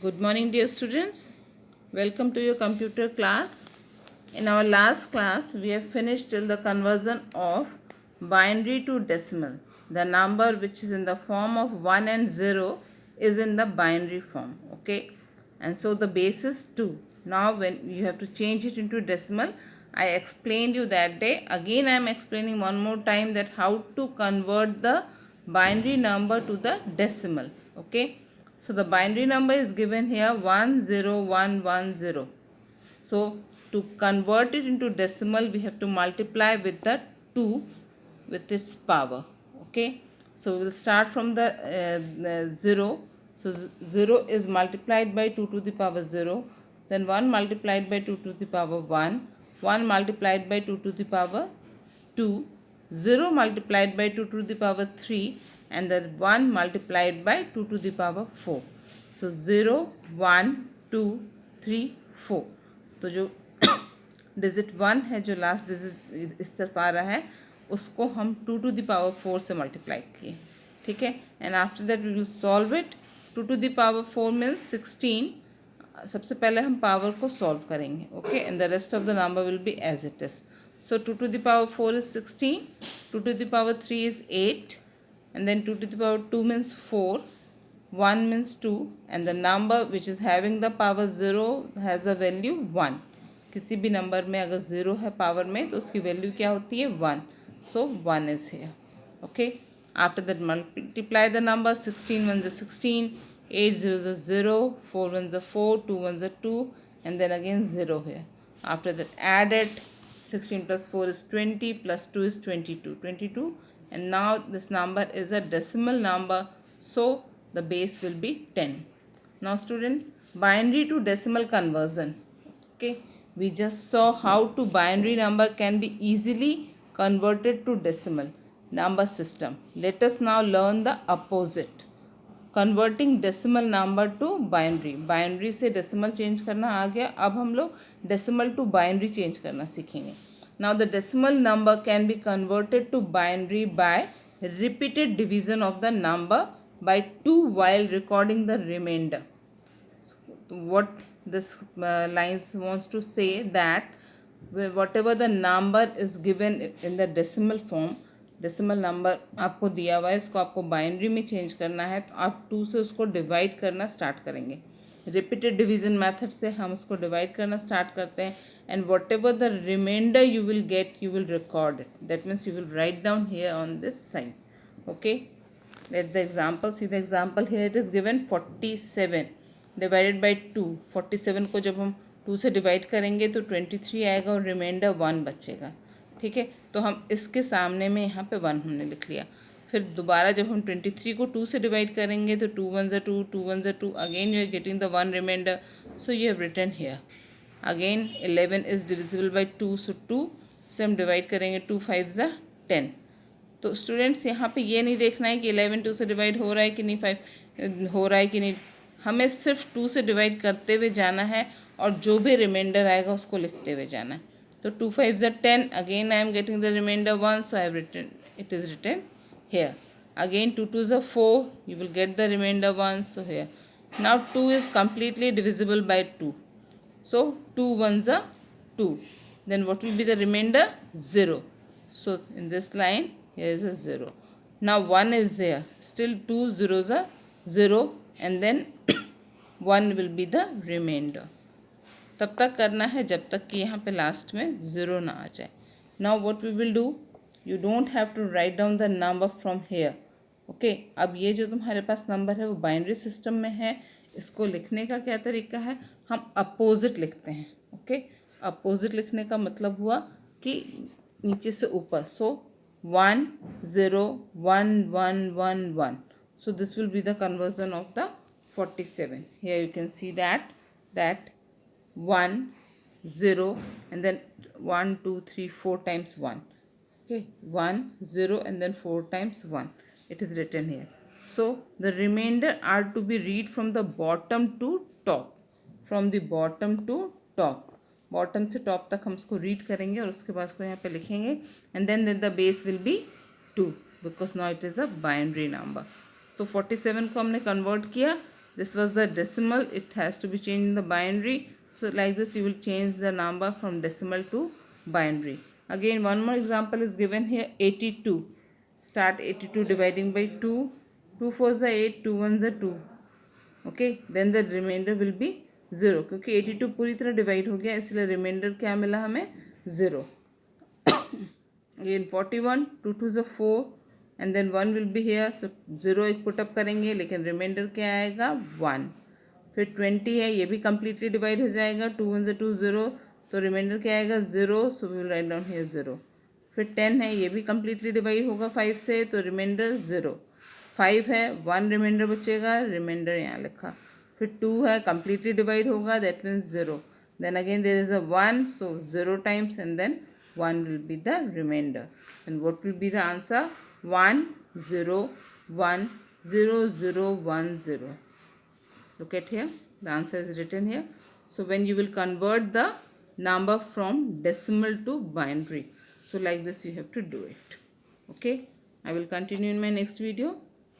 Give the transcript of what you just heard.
Good morning, dear students. Welcome to your computer class. In our last class, we have finished till the conversion of binary to decimal. The number which is in the form of 1 and 0 is in the binary form. Okay. And so the base is 2. Now when you have to change it into decimal, I explained you that day. Again, I am explaining one more time that how to convert the binary number to the decimal. Okay. So the binary number is given here 10110. So to convert it into decimal, we have to multiply with the 2 with its power. Okay. So we will start from the 0. So 0 is multiplied by 2 to the power 0. Then 1 multiplied by 2 to the power 1. 1 multiplied by 2 to the power 2, 0 multiplied by 2 to the power 3, and the 1 multiplied by 2 to the power 4. So 0, 1, 2, 3, 4. तो जो digit 1 है, जो last digit इस तरफ आ रहा है, उसको हम 2 to the power 4 से मल्टीप्लाई किए. ठीक है. And after that we will solve it. 2 to the power 4 means 16. सबसे पहले हम पावर को सॉल्व करेंगे. Okay. And the rest of the number will be as it is. So 2 to the power 4 is 16, 2 to the power 3 is 8, and then 2 to the power 2 means 4, 1 means 2, and the number which is having the power 0 has a value 1. किसी भी number में अगर 0 है power में तो उसकी value क्या होती है 1. So 1 is here. Okay. After that multiply the number. 16 ones are 16, 8 zeros are 0, 4 ones are 4, 2 ones are 2, and then again 0 here. After that add it. 16 plus 4 is 20, plus 2 is 22, and now this number is a decimal number, so the base will be 10. Now student, binary to decimal conversion. Okay, we just saw how to binary number can be easily converted to decimal number system. Let us now learn the opposite. Converting decimal number two binary. Binary से decimal change करना आ गया. अब हम लोग decimal to binary change करना सीखेंगे. Now the decimal number can be converted to binary by repeated division of the number by 2 while recording the remainder. What this lines wants to say that whatever the number is given in the decimal form, decimal number आपको दिया हुआ है, इसको आपको binary में change करना है, तो आप 2 से उसको डिवाइड करना स्टार्ट करेंगे. रिपीटेड डिवीजन मेथड से हम उसको डिवाइड करना स्टार्ट करते हैं. And whatever the reminder you will get, you will record it. That means you will write down here on this side. Okay. Let the example see the example here. It is given 47 divided by 2. 47 को जब हम 2 से divide करेंगे तो 23 आएगा और reminder 1 बचेगा. ठीक है. तो हम इसके सामने में यहाँ पे 1 हमने लिख लिया. फिर दोबारा जब हम 23 को 2 से डिवाइड करेंगे तो 2 1 2, 2 1 2, again you are getting the 1 reminder, so you have written here. Again 11 is divisible by 2, सो 2 से हम डिवाइड करेंगे. 2 5 10. तो स्टूडेंट्स यहाँ पे ये नहीं देखना है कि 11 2 से डिवाइड हो रहा है कि नहीं, 5 हो रहा है कि नहीं. हमें सिर्फ 2 से डिवाइड करते हुए जाना है और जो भी रिमाइंडर आएगा उसको लिखते हुए जाना है. So 2 5 10. Again I am getting the remainder 1, so I have written, it is written here. Again 2 2s are 4, you will get the remainder 1, so here. Now 2 is completely divisible by 2, so 2 1s are 2. Then what will be the remainder? 0. So in this line here is a 0. Now 1 is there, still 2 zeros are 0, and then 1 will be the remainder. तब तक करना है जब तक कि यहाँ पे last में 0 ना आ जाए. Now what we will do, you don't have to write down the number from here. Okay. अब ये जो तुम्हारे पास नंबर है वो बाइनरी सिस्टम में है. इसको लिखने का क्या तरीका है, हम अपोजिट लिखते हैं. ओके. अपोजिट लिखने का मतलब हुआ कि नीचे से ऊपर. सो 1 0 1 1 1 1. So this will be the conversion of the 47. Here you can see that 1 0 and then 1 2 3 4 times 1. Okay, 1 0 and then 4 times 1. It is written here. So the remainder are to be read from the bottom to top. From the bottom to top. Bottom से top तक हम उसको read करेंगे और उसके बाद उसको यहाँ पे लिखेंगे. And then the base will be 2 because now it is a binary number. तो 47 को हमने कन्वर्ट किया this was the decimal, it has to be changed in the binary. So like this you will change the number from decimal to binary. Again one more example is given here, 82. Start 82 dividing by 2. 2 4s are 8, 2 1s are 2. Okay, then the remainder will be 0 क्योंकि 82 पूरी तरह divide हो गया, इसलिए reminder क्या मिला हमें 0. Again 41, 2 2s are 4 and then 1 will be here, so 0 एक पुट अप करेंगे, लेकिन रिमाइंडर क्या आएगा 1. फिर 20 है, ये भी कम्प्लीटली डिवाइड हो जाएगा, 2 1s are 2 0, तो रिमाइंडर क्या आएगा 0, so we will write down here 0. फिर 10 है, ये भी कम्प्लीटली डिवाइड होगा 5 से, तो रिमाइंडर 0. 5 है, 1 रिमाइंडर बचेगा, रिमाइंडर यहाँ लिखा. फिर 2 है, कम्प्लीटली डिवाइड होगा, that means 0. Then again there is a 1, so 0 times and then 1 will be the remainder. And what will be the answer? 1 0 1 0 0 1 0. Look at here, the answer is written here. So when you will convert the number from decimal to binary, so like this you have to do it. Okay, I will continue in my next video.